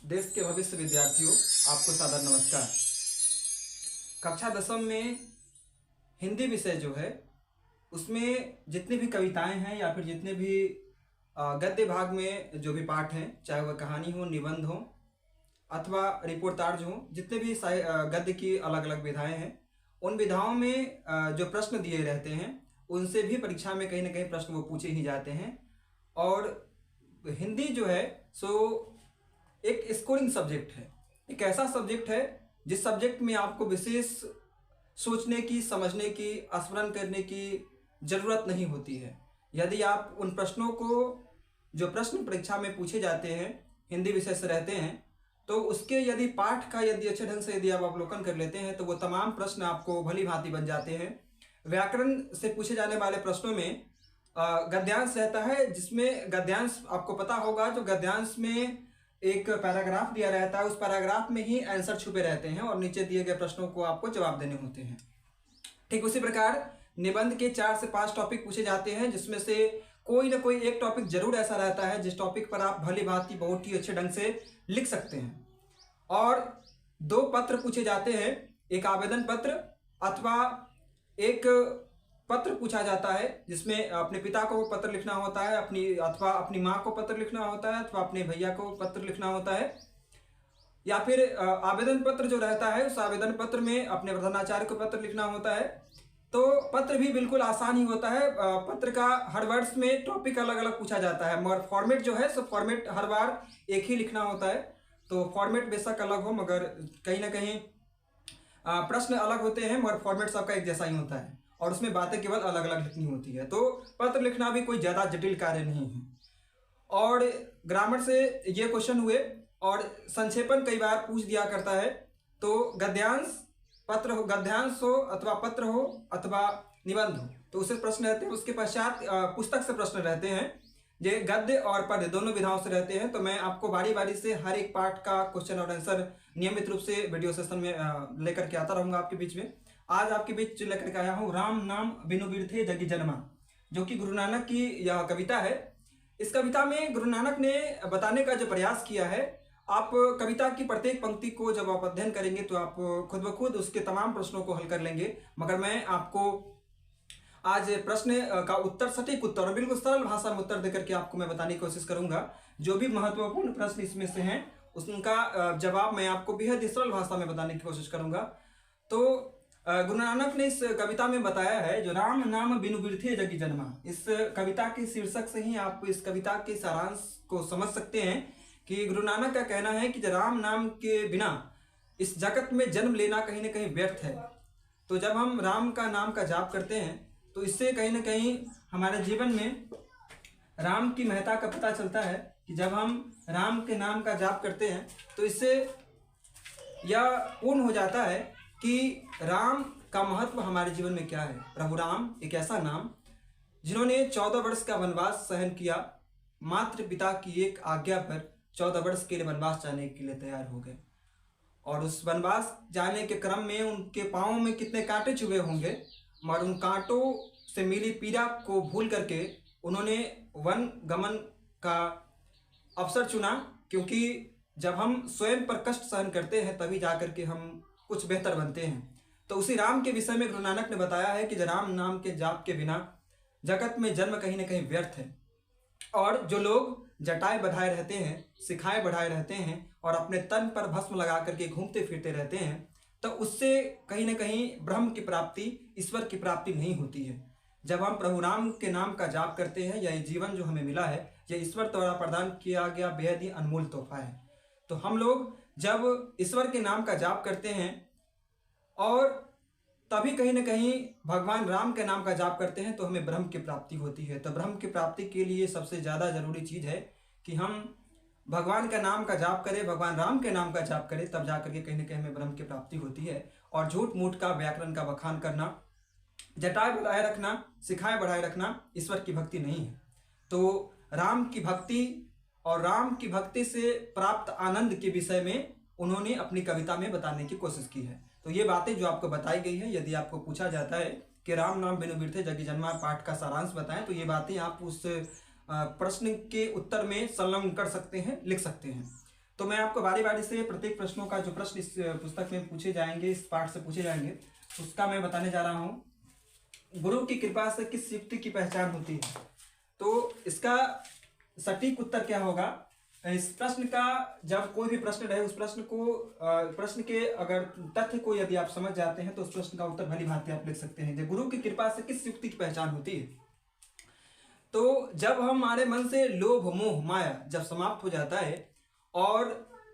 देश के भविष्य विद्यार्थियों, आपको सादर नमस्कार। कक्षा 10वीं में हिंदी विषय जो है उसमें जितनी भी कविताएं हैं या फिर जितने भी गद्य भाग में जो भी पाठ हैं, चाहे वह कहानी हो, निबंध हो अथवा रिपोर्टार्ज हो, जितने भी गद्य की अलग अलग विधाएं हैं, उन विधाओं में जो प्रश्न दिए रहते हैं उनसे भी परीक्षा में कहीं ना कहीं प्रश्न वो पूछे ही जाते हैं। और हिंदी जो है सो एक स्कोरिंग सब्जेक्ट है, एक ऐसा सब्जेक्ट है जिस सब्जेक्ट में आपको विशेष सोचने की, समझने की, स्मरण करने की ज़रूरत नहीं होती है। यदि आप उन प्रश्नों को, जो प्रश्न परीक्षा में पूछे जाते हैं हिंदी विषय से रहते हैं, तो उसके यदि पाठ का यदि अच्छे ढंग से यदि आप अवलोकन कर लेते हैं तो वो तमाम प्रश्न आपको भली भांति बन जाते हैं। व्याकरण से पूछे जाने वाले प्रश्नों में गद्यांश रहता है, जिसमें गद्यांश आपको पता होगा, जो गद्यांश में एक पैराग्राफ दिया रहता है, उस पैराग्राफ में ही आंसर छुपे रहते हैं और नीचे दिए गए प्रश्नों को आपको जवाब देने होते हैं। ठीक उसी प्रकार निबंध के 4 से 5 टॉपिक पूछे जाते हैं, जिसमें से कोई ना कोई एक टॉपिक जरूर ऐसा रहता है जिस टॉपिक पर आप भली भांति बहुत ही अच्छे ढंग से लिख सकते हैं। और 2 पत्र पूछे जाते हैं, एक आवेदन पत्र अथवा एक पत्र पूछा जाता है जिसमें अपने पिता को पत्र लिखना होता है, अपनी माँ को पत्र लिखना होता है, अथवा अपने भैया को पत्र लिखना होता है। या फिर आवेदन पत्र जो रहता है, उस आवेदन पत्र में अपने प्रधानाचार्य को पत्र लिखना होता है। तो पत्र भी बिल्कुल आसान ही होता है। पत्र का हर वर्ष में टॉपिक अलग अलग पूछा जाता है, मगर फॉर्मेट जो है, सब फॉर्मेट हर बार एक ही लिखना होता है। तो फॉर्मेट बेशक अलग हो, मगर कहीं ना कहीं प्रश्न अलग होते हैं, मगर फॉर्मेट सबका एक जैसा ही होता है और उसमें बातें केवल अलग अलग लिखनी होती है। तो पत्र लिखना भी कोई ज़्यादा जटिल कार्य नहीं है। और ग्रामर से ये क्वेश्चन हुए और संक्षेपण कई बार पूछ दिया करता है। तो गद्यांश हो अथवा पत्र हो अथवा निबंध हो, तो उससे प्रश्न रहते हैं। उसके पश्चात पुस्तक से प्रश्न रहते हैं, ये गद्य और पद्य दोनों विधाओं से रहते हैं। तो मैं आपको बारी बारी से हर एक पार्ट का क्वेश्चन और आंसर नियमित रूप से वीडियो सेशन में लेकर के आता रहूंगा आपके बीच में। आज आपके बीच लेकर के आया हूँ राम नाम बिनु बिरथे जगी जन्मा, जो कि गुरु नानक की यह कविता है। इस कविता में गुरु नानक ने बताने का जो प्रयास किया है, आप कविता की प्रत्येक पंक्ति को जब आप अध्ययन करेंगे तो आप खुद ब खुद उसके तमाम प्रश्नों को हल कर लेंगे। मगर मैं आपको आज प्रश्न का उत्तर, सटीक उत्तर और बिल्कुल सरल भाषा में उत्तर देकर के आपको मैं बताने की कोशिश करूंगा। जो भी महत्वपूर्ण प्रश्न इसमें से हैं उनका जवाब मैं आपको बेहद ही सरल भाषा में बताने की कोशिश करूंगा। तो गुरु नानक ने इस कविता में बताया है, जो राम नाम बिनु बिरथे जगी जन्मा। इस कविता के शीर्षक से ही आप इस कविता के सारांश को समझ सकते हैं कि गुरु नानक का कहना है कि राम नाम के बिना इस जगत में जन्म लेना कहीं ना कहीं व्यर्थ है। तो जब हम राम का नाम का जाप करते हैं तो इससे कहीं ना कहीं हमारे जीवन में राम की महत्ता का पता चलता है कि जब हम राम के नाम का जाप करते हैं तो इससे यह पूर्ण हो जाता है कि राम का महत्व हमारे जीवन में क्या है। प्रभु राम एक ऐसा नाम जिन्होंने 14 वर्ष का वनवास सहन किया, मात्र पिता की एक आज्ञा पर 14 वर्ष के लिए वनवास जाने के लिए तैयार हो गए। और उस वनवास जाने के क्रम में उनके पाँव में कितने कांटे चुभे होंगे, मगर उन कांटों से मिली पीड़ा को भूल करके उन्होंने वन गमन का अवसर चुना। क्योंकि जब हम स्वयं पर कष्ट सहन करते हैं तभी जाकर के हम कुछ बेहतर बनते हैं। तो उसी राम के विषय में गुरु नानक ने बताया है कि राम नाम के जाप के बिना जगत में जन्म कहीं ना कहीं व्यर्थ है। और जो लोग जटाएं बढ़ाए रहते हैं, शिखाएं बढ़ाए रहते हैं और अपने तन पर भस्म लगा करके घूमते फिरते रहते हैं, तो उससे कहीं ना कहीं ब्रह्म की प्राप्ति, ईश्वर की प्राप्ति नहीं होती है। जब हम प्रभु राम के नाम का जाप करते हैं, यह जीवन जो हमें मिला है, यह ईश्वर द्वारा प्रदान किया गया बेहद ही अनमोल तोहफा है। तो हम लोग जब ईश्वर के नाम का जाप करते हैं और तभी कहीं ना कहीं भगवान राम के नाम का जाप करते हैं तो हमें ब्रह्म की प्राप्ति होती है। तो ब्रह्म की प्राप्ति के लिए सबसे ज़्यादा जरूरी चीज़ है कि हम भगवान का नाम का जाप करें, भगवान राम के नाम का जाप करें, तब जाकर के कहीं ना कहीं हमें ब्रह्म की प्राप्ति होती है। और झूठ मूठ का, व्याकरण का बखान करना, जटाएं बढ़ाए रखना, शिखाएं बढ़ाए रखना ईश्वर की भक्ति नहीं है। तो राम की भक्ति और राम की भक्ति से प्राप्त आनंद के विषय में उन्होंने अपनी कविता में बताने की कोशिश की है। तो ये बातें जो आपको बताई गई है, यदि आपको पूछा जाता है कि राम नाम बिनु बिरथे जगी जन्मा पाठ का सारांश बताएं, तो ये बातें आप उस प्रश्न के उत्तर में संलग्न कर सकते हैं, लिख सकते हैं। तो मैं आपको बारी बारी से प्रत्येक प्रश्नों का जो प्रश्न इस पुस्तक में पूछे जाएंगे, इस पाठ से पूछे जाएंगे, उसका मैं बताने जा रहा हूँ। गुरु की कृपा से किस युक्ति की पहचान होती है? तो इसका सटीक उत्तर क्या होगा? इस प्रश्न का, जब कोई भी प्रश्न रहे, उस प्रश्न को प्रश्न के अगर तथ्य को यदि आप समझ जाते हैं तो उस प्रश्न का उत्तर भली भांति आप लिख सकते हैं। जब गुरु की कृपा से किस युक्ति की पहचान होती है? तो जब हमारे मन से लोभ मोह माया जब समाप्त हो जाता है, और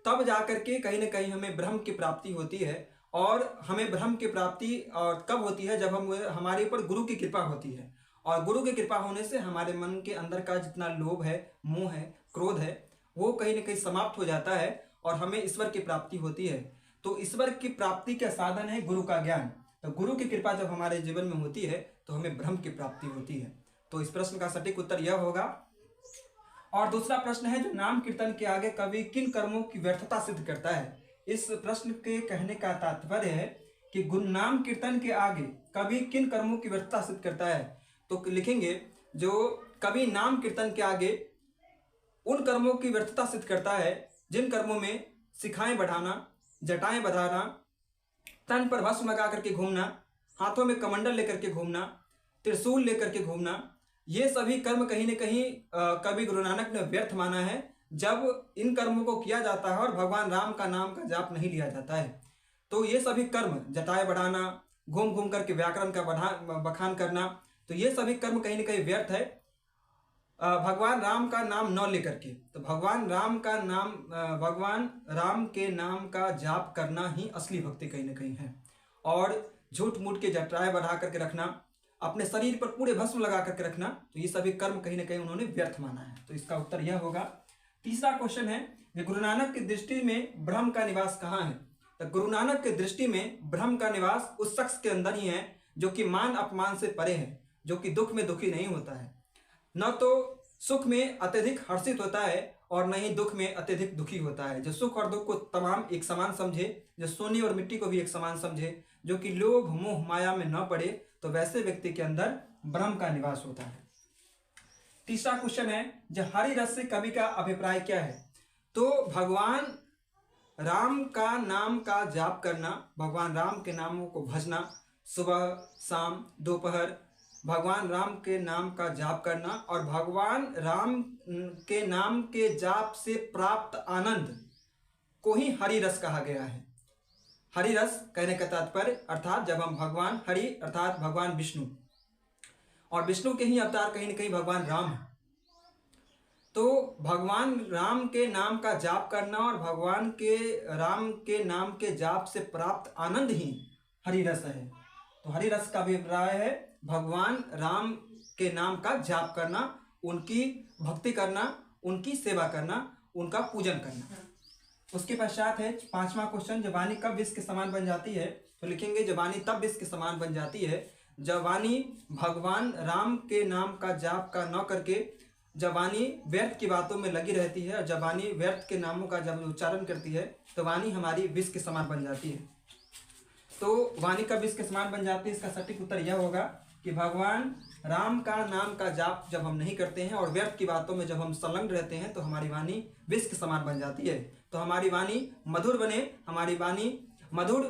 तब जाकर के कहीं ना कहीं हमें ब्रह्म की प्राप्ति होती है। और हमें ब्रह्म की प्राप्ति और कब होती है? जब हमारे ऊपर गुरु की कृपा होती है। और गुरु की कृपा होने से हमारे मन के अंदर का जितना लोभ है, मोह है, क्रोध है, वो कहीं ना कहीं समाप्त हो जाता है और हमें ईश्वर की प्राप्ति होती है। तो ईश्वर की प्राप्ति का साधन है गुरु का ज्ञान। तो गुरु की कृपा जब हमारे जीवन में होती है तो हमें ब्रह्म की प्राप्ति होती है। तो इस प्रश्न का सटीक उत्तर यह होगा। और दूसरा प्रश्न है, जो नाम कीर्तन के आगे कवि किन कर्मों की व्यर्थता सिद्ध करता है? इस प्रश्न के कहने का तात्पर्य है कि नाम कीर्तन के आगे कवि किन कर्मों की व्यर्थता सिद्ध करता है। तो लिखेंगे, जो कवि नाम कीर्तन के आगे उन कर्मों की व्यर्थता सिद्ध करता है जिन कर्मों में शिखाएं बढ़ाना, जटाएं बधाना, तन पर भस्म लगा करके घूमना, हाथों में कमंडल लेकर के घूमना, त्रिशूल लेकर के घूमना, ये सभी कर्म कहीं न कहीं कवि गुरु नानक ने व्यर्थ माना है जब इन कर्मों को किया जाता है और भगवान राम का नाम का जाप नहीं लिया जाता है। तो ये सभी कर्म, जटाएं बढ़ाना, घूम घूम करके व्याकरण का बखान करना, तो ये सभी कर्म कहीं न कहीं व्यर्थ है भगवान राम का नाम न लेकर के। तो भगवान राम के नाम का जाप करना ही असली भक्ति कहीं ना कहीं है। और झूठ मूठ के जटाएं बढ़ा करके रखना, अपने शरीर पर पूरे भस्म लगा करके रखना, तो ये सभी कर्म कहीं ना कहीं उन्होंने व्यर्थ माना है। तो इसका उत्तर यह होगा। तीसरा क्वेश्चन है, गुरु नानक की दृष्टि में ब्रह्म का निवास कहाँ है? तो गुरु नानक की दृष्टि में ब्रह्म का निवास उस शख्स के अंदर ही है जो कि मान अपमान से परे है, जो कि दुख में दुखी नहीं होता है, न तो सुख में अत्यधिक हर्षित होता है और न ही दुख में अत्यधिक दुखी होता है, जो सुख और दुख को तमाम एक समान समझे, जो सोने और मिट्टी को भी एक समान समझे, जो कि लोभ मोह माया में न पड़े, तो वैसे व्यक्ति के अंदर ब्रह्म का निवास होता है। तीसरा क्वेश्चन है, जो हरि रस से कवि का अभिप्राय क्या है? तो भगवान राम का नाम का जाप करना, भगवान राम के नामों को भजना, सुबह शाम दोपहर भगवान राम के नाम का जाप करना और भगवान राम के नाम के जाप से प्राप्त आनंद को ही हरि रस कहा गया है। हरि रस कहने का तात्पर्य अर्थात जब हम भगवान हरि अर्थात भगवान विष्णु, और विष्णु के ही अवतार कहीं न कहीं भगवान राम है, तो भगवान राम के नाम का जाप करना और भगवान के राम के नाम के जाप से प्राप्त आनंद ही हरि रस है। तो हरि रस का अभिप्राय है भगवान राम के नाम का जाप करना, उनकी भक्ति करना, उनकी सेवा करना, उनका पूजन करना। उसके पश्चात है पांचवा क्वेश्चन, जब वाणी कब विष के समान बन जाती है? तो लिखेंगे, जब वाणी तब विष के समान बन जाती है जब वाणी भगवान राम के नाम का जाप का न करके जब वाणी व्यर्थ की बातों में लगी रहती है, और जब वाणी व्यर्थ के नामों का जब उच्चारण करती है तो वाणी हमारी विष के समान बन जाती है। तो वाणी कब विष के समान बन जाती है? इसका सटीक उत्तर यह होगा कि भगवान राम का नाम का जाप जब हम नहीं करते हैं और व्यर्थ की बातों में जब हम संलग्न रहते हैं तो हमारी वाणी विष के समान बन जाती है। तो हमारी वाणी मधुर बने, हमारी वाणी मधुर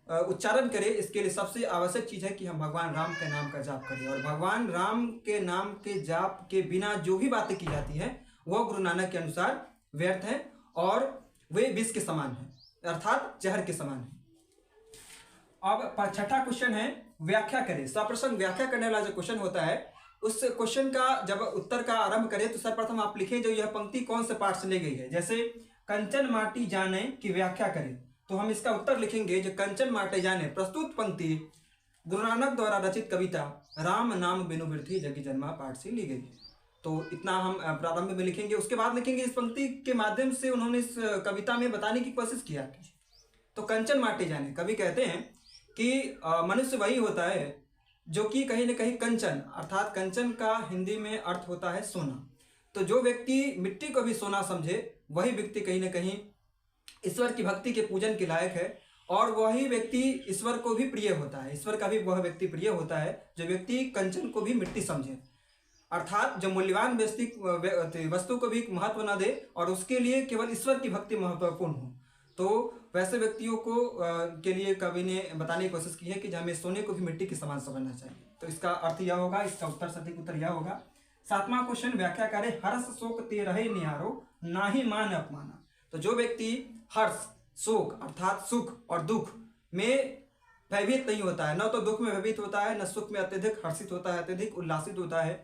उच्चारण करे, इसके लिए सबसे आवश्यक चीज़ है कि हम भगवान राम के नाम का जाप करें। और भगवान राम के नाम के जाप के बिना जो भी बातें की जाती हैं वह गुरु नानक के अनुसार व्यर्थ है और वे विष के समान है, अर्थात जहर के समान है। अब छठा क्वेश्चन है, व्याख्या करें। सप्रसंग व्याख्या करने वाला जो क्वेश्चन होता है, उस क्वेश्चन का जब उत्तर का आरंभ करें तो सर्वप्रथम आप लिखें जो यह पंक्ति कौन से पाठ से ली गई है। जैसे कंचन माटी जाने की व्याख्या करें, तो हम इसका उत्तर लिखेंगे, जो कंचन माटी जाने प्रस्तुत पंक्ति गुरु नानक द्वारा रचित कविता राम नाम बिनु बिरथी जगी जन्मा पाठ से ली गई है। तो इतना हम प्रारंभ में लिखेंगे। उसके बाद लिखेंगे, इस पंक्ति के माध्यम से उन्होंने इस कविता में बताने की कोशिश किया। तो कंचन माटी जाने, कवि कहते हैं कि मनुष्य वही होता है जो कि कहीं न कहीं कंचन, अर्थात कंचन का हिंदी में अर्थ होता है सोना। तो जो व्यक्ति मिट्टी को भी सोना समझे वही व्यक्ति कहीं न कहीं ईश्वर की भक्ति के पूजन के लायक है, और वही व्यक्ति ईश्वर को भी प्रिय होता है। ईश्वर का भी वह व्यक्ति प्रिय होता है जो व्यक्ति कंचन को भी मिट्टी समझे। अर्थात जो मूल्यवान वस्तु को भी महत्व न दे और उसके लिए केवल ईश्वर की भक्ति महत्वपूर्ण हो। तो वैसे व्यक्तियों को के लिए कवि ने बताने की कोशिश की है कि हमें सोने को भी मिट्टी के समान समझना चाहिए। तो इसका अर्थ यह होगा, इसका उत्तर सटीक उत्तर यह होगा। 7वां क्वेश्चन, व्याख्या करे हर्ष शोक ते रहे निहारो नाही मान अपमाना। तो जो व्यक्ति हर्ष शोक अर्थात सुख और दुख में भयभीत नहीं होता है, न तो दुख में भयभीत होता है, न सुख में अत्यधिक हर्षित होता है, अत्यधिक उल्लासित होता है,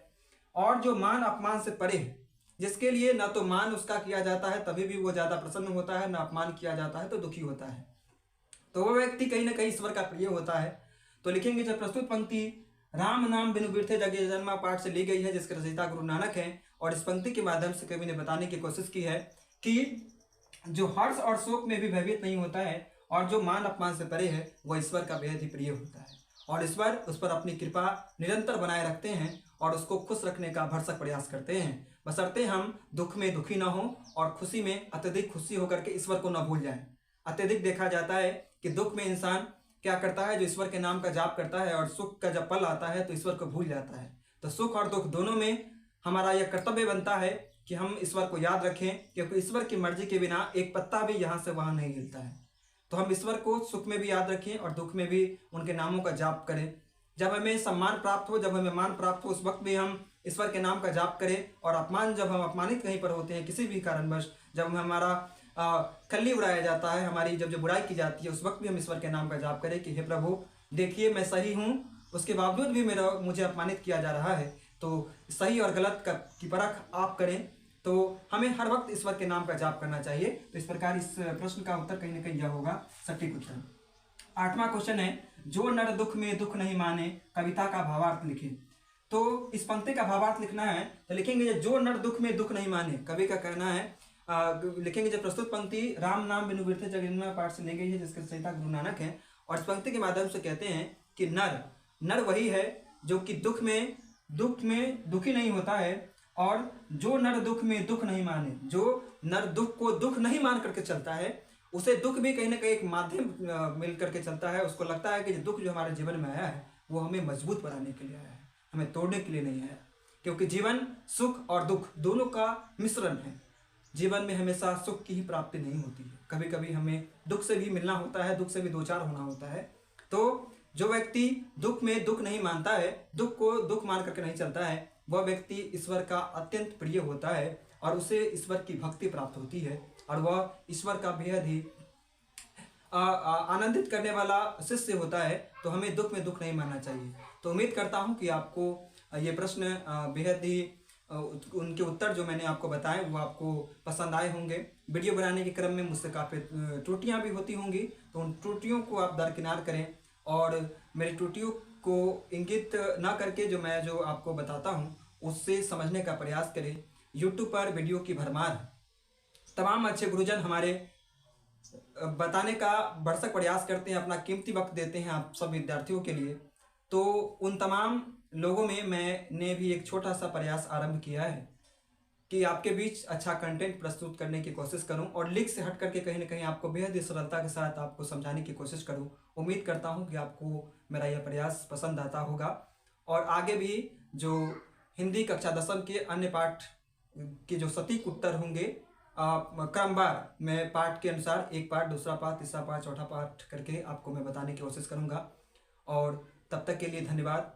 और जो मान अपमान से परे है, जिसके लिए न तो मान उसका किया जाता है तभी भी वो ज्यादा प्रसन्न होता है, न अपमान किया जाता है तो दुखी होता है, तो वो व्यक्ति कहीं ना कहीं ईश्वर का प्रिय होता है। तो लिखेंगे, जब प्रस्तुत पंक्ति राम नाम बिनु बिरथे जगे जन्मा पाठ से ली गई है, जिसके रचयिता गुरु नानक हैं, और इस पंक्ति के माध्यम से कवि ने बताने की कोशिश की है कि जो हर्ष और शोक में भी भयभीत नहीं होता है और जो मान अपमान से परे है, वह ईश्वर का बेहद ही प्रिय होता है, और ईश्वर उस पर अपनी कृपा निरंतर बनाए रखते हैं और उसको खुश रखने का भरसक प्रयास करते हैं, बशर्ते हम दुख में दुखी ना हो और खुशी में अत्यधिक खुशी होकर के ईश्वर को न भूल जाएं। अत्यधिक देखा जाता है कि दुख में इंसान क्या करता है, जो ईश्वर के नाम का जाप करता है, और सुख का जब पल आता है तो ईश्वर को भूल जाता है। तो सुख और दुख दोनों में हमारा यह कर्तव्य बनता है कि हम ईश्वर को याद रखें, क्योंकि ईश्वर की मर्जी के बिना एक पत्ता भी यहाँ से वहाँ नहीं हिलता है। तो हम ईश्वर को सुख में भी याद रखें और दुख में भी उनके नामों का जाप करें। जब हमें सम्मान प्राप्त हो, जब हमें मान प्राप्त हो, उस वक्त भी हम ईश्वर के नाम का जाप करें, और अपमान जब हम अपमानित कहीं पर होते हैं किसी भी कारणवश, जब हमारा खल्ली उड़ाया जाता है, हमारी जब बुराई की जाती है, उस वक्त भी हम ईश्वर के नाम का जाप करें कि हे प्रभु देखिए मैं सही हूँ, उसके बावजूद भी मुझे अपमानित किया जा रहा है, तो सही और गलत की परख आप करें। तो हमें हर वक्त ईश्वर के नाम का जाप करना चाहिए। तो इस प्रकार इस प्रश्न का उत्तर कहीं ना कहीं यह होगा सटीक उत्तर। 8वां क्वेश्चन है, जो नर दुख में दुख नहीं माने कविता का भावार्थ लिखे। तो इस पंक्ति का भावार्थ लिखना है तो लिखेंगे, जो नर दुख में दुख नहीं माने। कवि का कहना है, लिखेंगे, जब प्रस्तुत पंक्ति राम नाम बिनु बिरथे जगे जन्मा पाठ से ली गई है, जिसके रचयिता गुरु नानक है, और इस पंक्ति के माध्यम से कहते हैं कि नर वही है जो कि दुख में दुखी नहीं होता है, और जो नर दुख में दुख नहीं माने, जो नर दुख को दुख नहीं मान करके चलता है, उसे दुख भी कहीं ना कहीं एक माध्यम मिल करके चलता है। उसको लगता है कि दुख जो हमारे जीवन में आया है वो हमें मजबूत बनाने के लिए आया है, हमें तोड़ने के लिए नहीं आया, क्योंकि जीवन सुख और दुख दोनों का मिश्रण है। जीवन में हमेशा सुख की ही प्राप्ति नहीं होती है, कभी कभी हमें दुख से भी मिलना होता है, दुख से भी दो चार होना होता है। तो जो व्यक्ति दुख में दुख नहीं मानता है, दुख को दुख मान करके नहीं चलता है, वह व्यक्ति ईश्वर का अत्यंत प्रिय होता है और उसे ईश्वर की भक्ति प्राप्त होती है, और वह ईश्वर का बेहद ही आनंदित करने वाला शिष्य होता है। तो हमें दुख में दुख नहीं मानना चाहिए। तो उम्मीद करता हूं कि आपको ये प्रश्न बेहद ही उनके उत्तर जो मैंने आपको बताए वो आपको पसंद आए होंगे। वीडियो बनाने के क्रम में मुझसे काफ़ी त्रुटियां भी होती होंगी, तो उन त्रुटियों को आप दरकिनार करें और मेरी त्रुटियों को इंगित ना करके जो मैं आपको बताता हूँ उससे समझने का प्रयास करें। यूट्यूब पर वीडियो की भरमार है, तमाम अच्छे गुरुजन हमारे बताने का भरसक प्रयास करते हैं, अपना कीमती वक्त देते हैं आप सब विद्यार्थियों के लिए। तो उन तमाम लोगों में मैंने भी एक छोटा सा प्रयास आरंभ किया है कि आपके बीच अच्छा कंटेंट प्रस्तुत करने की कोशिश करूं और लिंक से हट करके कहीं ना कहीं आपको बेहद ही सरलता के साथ आपको समझाने की कोशिश करूं। उम्मीद करता हूं कि आपको मेरा यह प्रयास पसंद आता होगा, और आगे भी जो हिंदी कक्षा 10वीं के अन्य पाठ के जो सटीक उत्तर होंगे क्रमवार मैं पाठ के अनुसार एक पाठ, दूसरा पाठ, तीसरा पाठ, चौथा पाठ करके आपको मैं बताने की कोशिश करूंगा। और तब तक के लिए धन्यवाद,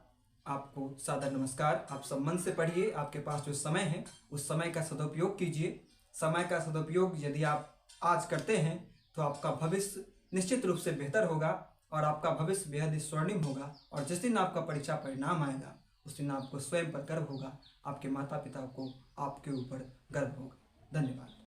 आपको सादर नमस्कार। आप सब मन से पढ़िए, आपके पास जो समय है उस समय का सदुपयोग कीजिए। समय का सदुपयोग यदि आप आज करते हैं तो आपका भविष्य निश्चित रूप से बेहतर होगा और आपका भविष्य बेहद ही स्वर्णिम होगा। और जिस दिन आपका परीक्षा परिणाम आएगा उस दिन आपको स्वयं पर गर्व होगा, आपके माता पिता को आपके ऊपर गर्व होगा। धन्यवाद।